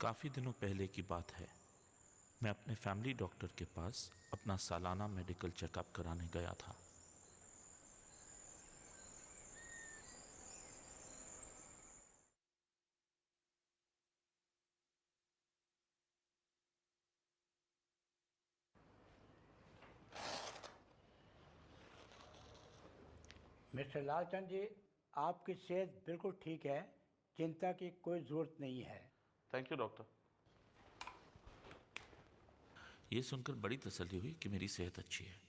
काफ़ी दिनों पहले की बात है। मैं अपने फैमिली डॉक्टर के पास अपना सालाना मेडिकल चेकअप कराने गया था। मिस्टर लालचंद जी, आपकी सेहत बिल्कुल ठीक है, चिंता की कोई ज़रूरत नहीं है। Thank you doctor. ये सुनकर बड़ी तसल्ली हुई कि मेरी सेहत अच्छी है।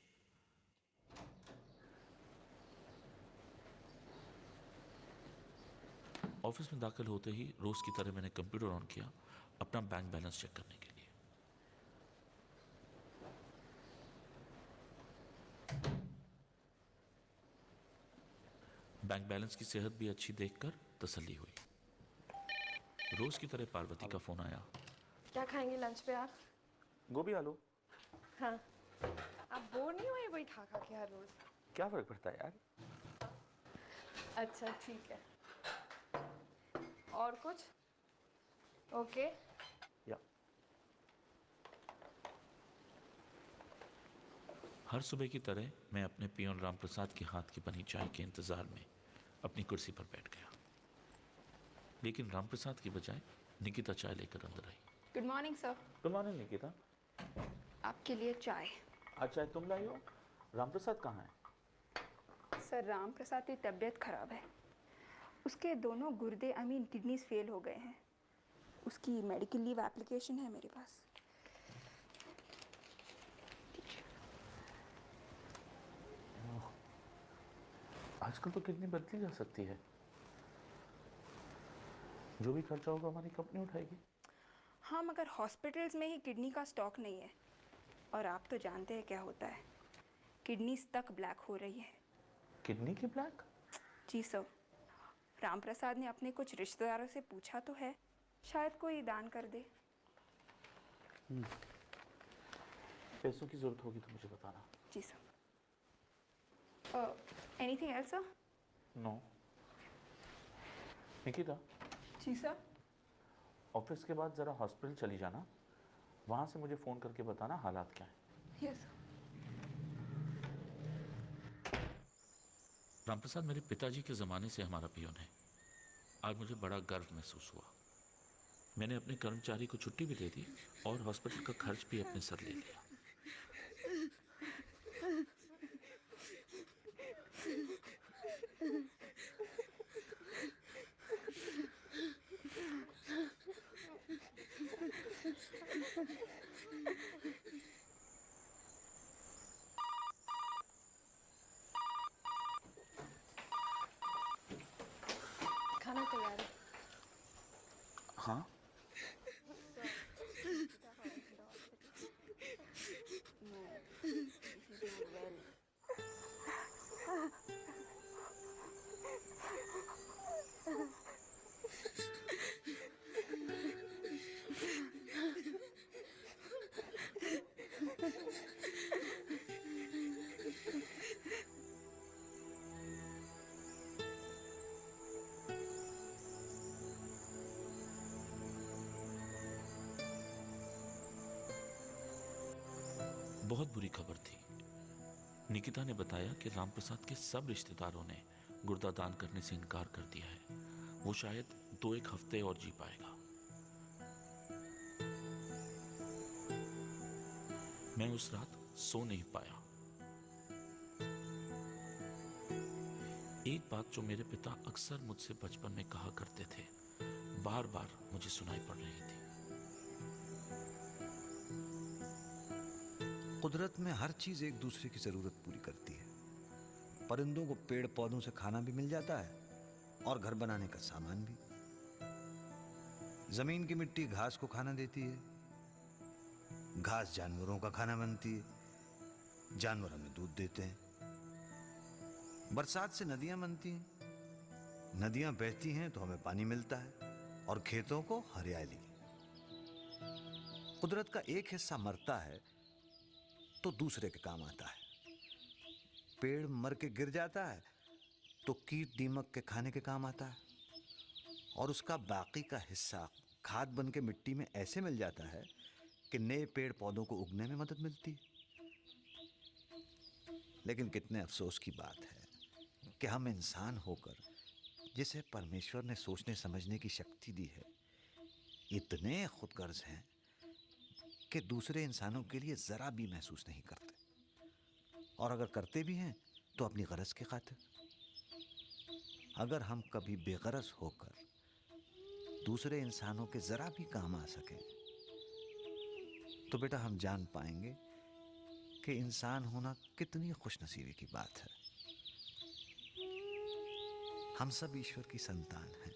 ऑफिस में दाखिल होते ही रोज की तरह मैंने कंप्यूटर ऑन किया अपना बैंक बैलेंस चेक करने के लिए। बैंक बैलेंस की सेहत भी अच्छी देखकर तसल्ली हुई। रोज की तरह पार्वती का फोन आया। क्या खाएंगे लंच पे आप? गोभी आलू। हाँ, आप बोर नहीं हुए वही खा खा के हर रोज? क्या फर्क पड़ता है यार। अच्छा ठीक है। और कुछ? ओके। या हर सुबह की तरह मैं अपने पियोन रामप्रसाद के हाथ की बनी चाय के इंतजार में अपनी कुर्सी पर बैठ गया, लेकिन रामप्रसाद की बजाय निकिता चाय लेकर अंदर आई। Good morning sir. Good morning Nikita. आपके लिए चाय। आज चाय तुम लाई हो? रामप्रसाद कहाँ है? सर राम प्रसाद की तबीयत खराब है। उसके दोनों गुर्दे किडनीज फेल हो गए हैं। उसकी मेडिकल लीव एप्लीकेशन है मेरे पास। आजकल तो किडनी बदली जा सकती है। जो भी खर्चा होगा हमारी कंपनी उठाएगी। हाँ, मगर हॉस्पिटल्स में ही किडनी का स्टॉक नहीं है। और आप तो जानते हैं क्या होता है, किडनीज तक ब्लैक हो रही है। किडनी की ब्लैक? जी सर। राम प्रसाद ने अपने कुछ रिश्तेदारों से पूछा तो है, शायद कोई दान कर दे। पैसों की जरूरत होगी तो मुझे बताना। जी sir. Anything else sir? No. Nikita, जी सर। ऑफिस के बाद जरा हॉस्पिटल चली जाना, वहां से मुझे फोन करके बताना हालात क्या हैं। Yes sir. रामप्रसाद मेरे पिताजी के ज़माने से हमारा पियोन है। आज मुझे बड़ा गर्व महसूस हुआ। मैंने अपने कर्मचारी को छुट्टी भी दे दी और हॉस्पिटल का खर्च भी अपने सर ले लिया। खाना तैयार है। हाँ, बहुत बुरी खबर थी। निकिता ने बताया कि रामप्रसाद के सब रिश्तेदारों ने गुर्दा दान करने से इनकार कर दिया है। वो शायद 2-1 हफ्ते और जी पाएगा। मैं उस रात सो नहीं पाया। एक बात जो मेरे पिता अक्सर मुझसे बचपन में कहा करते थे, बार बार मुझे सुनाई पड़ रही थी। कुदरत में हर चीज एक दूसरे की जरूरत पूरी करती है। परिंदों को पेड़ पौधों से खाना भी मिल जाता है और घर बनाने का सामान भी। जमीन की मिट्टी घास को खाना देती है, घास जानवरों का खाना बनती है, जानवर हमें दूध देते हैं। बरसात से नदियां बनती हैं, नदियां बहती हैं तो हमें पानी मिलता है और खेतों को हरियाली। कुदरत का एक हिस्सा मरता है तो दूसरे के काम आता है। पेड़ मर के गिर जाता है तो कीट दीमक के खाने के काम आता है और उसका बाकी का हिस्सा खाद बन के मिट्टी में ऐसे मिल जाता है कि नए पेड़ पौधों को उगने में मदद मिलती है। लेकिन कितने अफसोस की बात है कि हम इंसान होकर, जिसे परमेश्वर ने सोचने समझने की शक्ति दी है, इतने खुदगर्ज हैं कि दूसरे इंसानों के लिए जरा भी महसूस नहीं करते, और अगर करते भी हैं तो अपनी गरज के खातिर। अगर हम कभी बेगरज होकर दूसरे इंसानों के जरा भी काम आ सकें तो बेटा हम जान पाएंगे कि इंसान होना कितनी खुशनसीबी की बात है। हम सब ईश्वर की संतान हैं।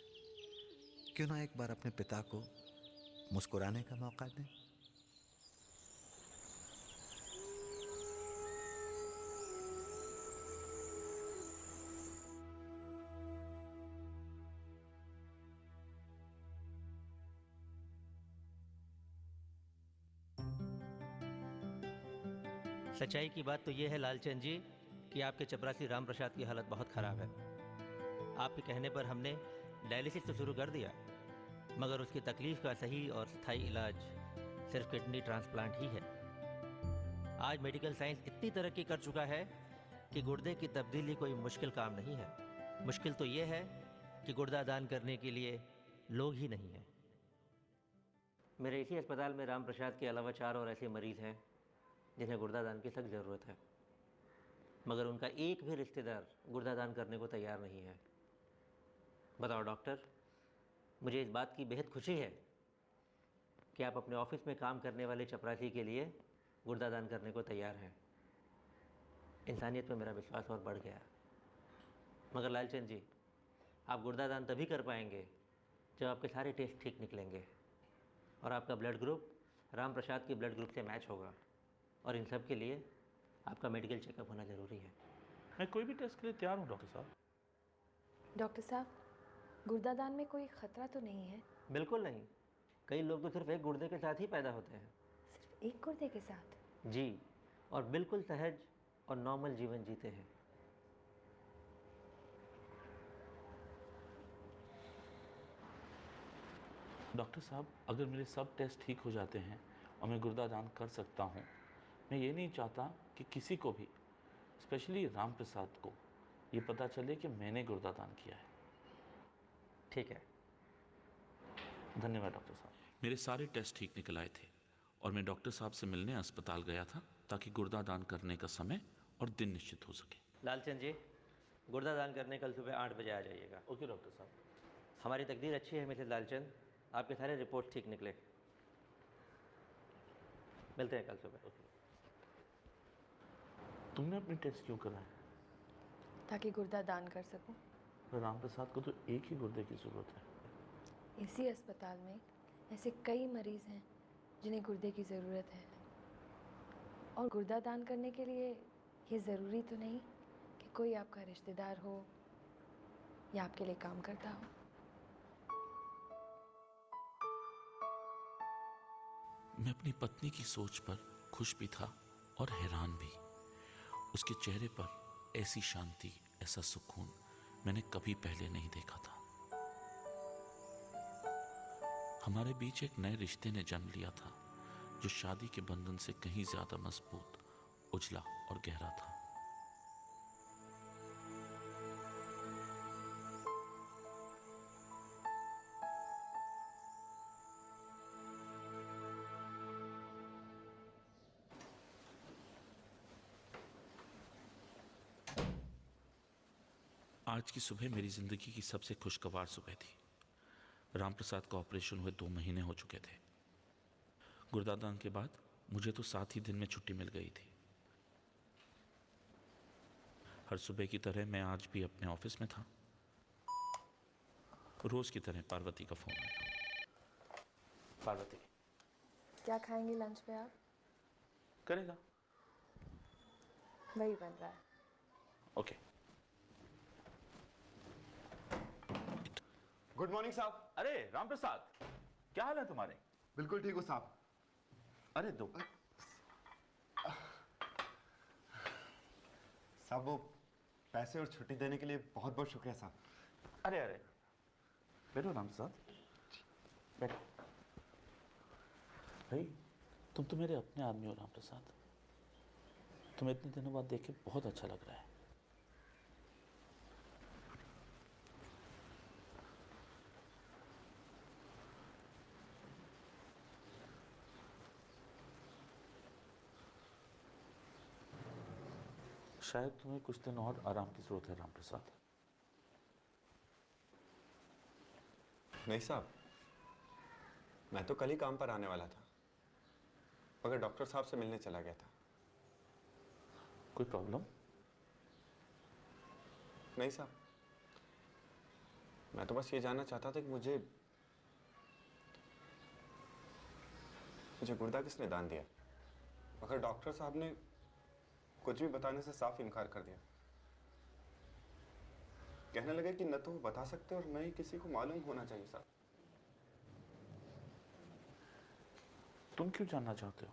क्यों ना एक बार अपने पिता को मुस्कुराने का मौका दें। सच्चाई की बात तो ये है लालचंद जी कि आपके चपरासी राम प्रसाद की हालत बहुत ख़राब है। आपके कहने पर हमने डायलिसिस तो शुरू कर दिया, मगर उसकी तकलीफ़ का सही और स्थायी इलाज सिर्फ किडनी ट्रांसप्लांट ही है। आज मेडिकल साइंस इतनी तरक्की कर चुका है कि गुर्दे की तब्दीली कोई मुश्किल काम नहीं है। मुश्किल तो ये है कि गुर्दा दान करने के लिए लोग ही नहीं हैं। मेरे इसी अस्पताल में राम प्रसाद के अलावा 4 और ऐसे मरीज़ हैं जिन्हें गुर्दा दान की सख्त ज़रूरत है, मगर उनका एक भी रिश्तेदार गुर्दा दान करने को तैयार नहीं है। बताओ डॉक्टर, मुझे इस बात की बेहद खुशी है कि आप अपने ऑफिस में काम करने वाले चपरासी के लिए गुर्दा दान करने को तैयार हैं। इंसानियत में मेरा विश्वास और बढ़ गया। मगर लालचंद जी, आप गुर्दा दान तभी कर पाएंगे जब आपके सारे टेस्ट ठीक निकलेंगे और आपका ब्लड ग्रुप राम प्रसाद के ब्लड ग्रुप से मैच होगा, और इन सब के लिए आपका मेडिकल चेकअप होना ज़रूरी है। मैं कोई भी टेस्ट के लिए तैयार हूँ डॉक्टर साहब। डॉक्टर साहब, गुर्दा दान में कोई ख़तरा तो नहीं है? बिल्कुल नहीं। कई लोग तो सिर्फ एक गुर्दे के साथ ही पैदा होते हैं। सिर्फ एक गुर्दे के साथ? जी, और बिल्कुल सहज और नॉर्मल जीवन जीते हैं। डॉक्टर साहब, अगर मेरे सब टेस्ट ठीक हो जाते हैं और मैं गुर्दा दान कर सकता हूँ, मैं ये नहीं चाहता कि किसी को भी, स्पेशली राम प्रसाद को, ये पता चले कि मैंने गुर्दा दान किया है। ठीक है। धन्यवाद डॉक्टर साहब। मेरे सारे टेस्ट ठीक निकल आए थे और मैं डॉक्टर साहब से मिलने अस्पताल गया था ताकि गुर्दा दान करने का समय और दिन निश्चित हो सके। लालचंद जी, गुर्दा दान करने कल सुबह 8 बजे आ जाइएगा। ओके डॉक्टर साहब। हमारी तकदीर अच्छी है मिसेस लालचंद, आपके सारे रिपोर्ट ठीक निकले। मिलते हैं कल सुबह। तुमने अपने टेस्ट क्यों कराए? ताकि गुर्दा दान कर सकूं। पर राम प्रसाद को तो एक ही गुर्दे की ज़रूरत है। इसी अस्पताल में ऐसे कई मरीज़ हैं जिन्हें गुर्दे की ज़रूरत है, और गुर्दा दान करने के लिए ये ज़रूरी तो नहीं कि कोई आपका रिश्तेदार हो या आपके लिए काम करता हो। मैं अपनी पत्नी की सोच पर खुश भी था और हैरान भी। उसके चेहरे पर ऐसी शांति, ऐसा सुकून मैंने कभी पहले नहीं देखा था। हमारे बीच एक नए रिश्ते ने जन्म लिया था जो शादी के बंधन से कहीं ज्यादा मजबूत, उजला और गहरा था। आज की सुबह मेरी जिंदगी की सबसे खुशगवार सुबह थी। राम प्रसाद का ऑपरेशन हुए 2 महीने हो चुके थे। गुर्दा दान के बाद मुझे तो 7 ही दिन में छुट्टी मिल गई थी। हर सुबह की तरह मैं आज भी अपने ऑफिस में था। रोज की तरह पार्वती का फोन आया। पार्वती, क्या खाएंगे लंच पे आप? करेगा? वही बन रहा है। ओके। गुड मॉर्निंग साहब। अरे राम प्रसाद, क्या हाल है तुम्हारे? बिल्कुल ठीक हो साहब। अरे दो। साहब वो पैसे और छुट्टी देने के लिए बहुत बहुत शुक्रिया साहब। अरे अरे, बैठो राम प्रसाद, बैठो। भाई तुम तो मेरे अपने आदमी हो राम प्रसाद। तुम्हें इतने दिनों बाद देख के बहुत अच्छा लग रहा है। शायद तुम्हें कुछ दिन और आराम की जरूरत है राम प्रसाद। नहीं साहब, मैं तो कल ही काम पर आने वाला था, मगर डॉक्टर साहब से मिलने चला गया था। कोई प्रॉब्लम? नहीं साहब, मैं तो बस ये जानना चाहता था कि मुझे गुर्दा किसने दान दिया, मगर डॉक्टर साहब ने कुछ भी बताने से साफ इनकार कर दिया। कहने लगे कि न तो वो बता सकते और न ही किसी को मालूम होना चाहिए साहब। तुम क्यों जानना चाहते हो?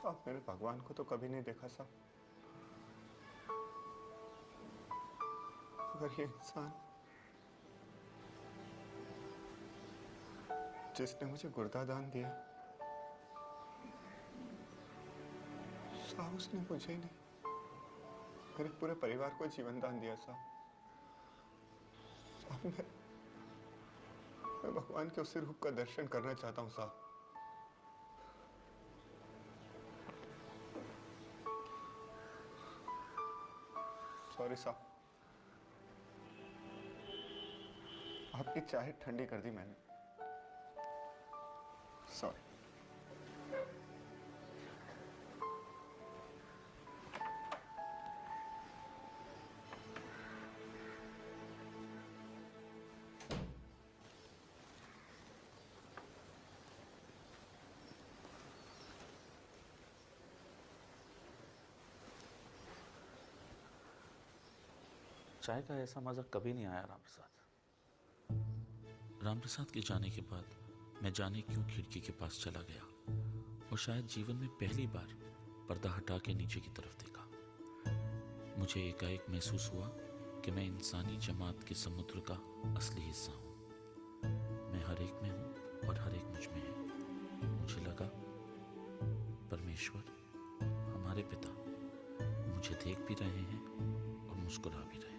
साहब, मैंने भगवान को तो कभी नहीं देखा साहब, मगर ये इंसान जिसने मुझे गुर्दा दान दिया, साहब उसने मुझे नहीं, मेरे पूरे परिवार को जीवन दान दिया साहब। साहब मैं भगवान के उसी रूप का दर्शन करना चाहता हूँ साहब। सॉरी साहब, आपकी चाय ठंडी कर दी मैंने, सॉरी। चाय का ऐसा मजा कभी नहीं आया राम प्रसाद। राम प्रसाद के जाने के बाद मैं जाने क्यों खिड़की के पास चला गया और शायद जीवन में पहली बार पर्दा हटा के नीचे की तरफ देखा। मुझे एकाएक महसूस हुआ कि मैं इंसानी जमात के समुद्र का असली हिस्सा हूँ। मैं हर एक में हूँ और हर एक मुझ में है। मुझे लगा परमेश्वर, हमारे पिता मुझे देख भी रहे हैं और मुस्कुरा भी रहे हैं।